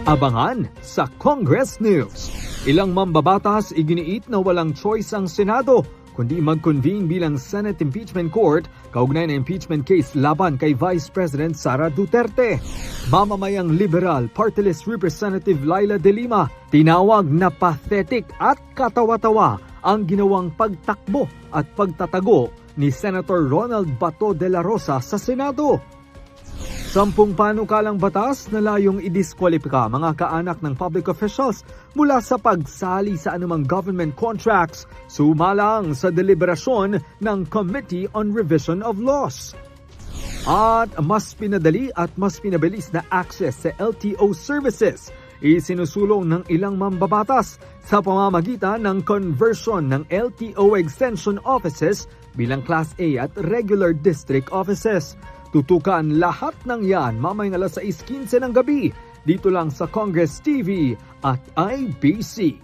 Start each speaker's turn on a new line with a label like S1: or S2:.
S1: Abangan sa Congress News. Ilang mambabatas iginiit na walang choice ang Senado kundi mag-convene bilang Senate Impeachment Court kaugnay na impeachment case laban kay Vice President Sara Duterte. Mamamayang Liberal Party List Representative Laila De Lima tinawag na pathetic at katawa-tawa ang ginawang pagtakbo at pagtatago ni Senator Ronald Bato de la Rosa sa Senado. 10 panukalang batas na layong idiskwalipika mga kaanak ng public officials mula sa pagsali sa anumang government contracts sumalang sa deliberasyon ng Committee on Revision of Laws. At mas pinadali at mas pinabilis na access sa LTO services isinusulong ng ilang mambabatas sa pamamagitan ng conversion ng LTO extension offices bilang Class A at regular district offices. Tutukan lahat ng yan mamayang alas 6:15 ng gabi dito lang sa Congress TV at IBC.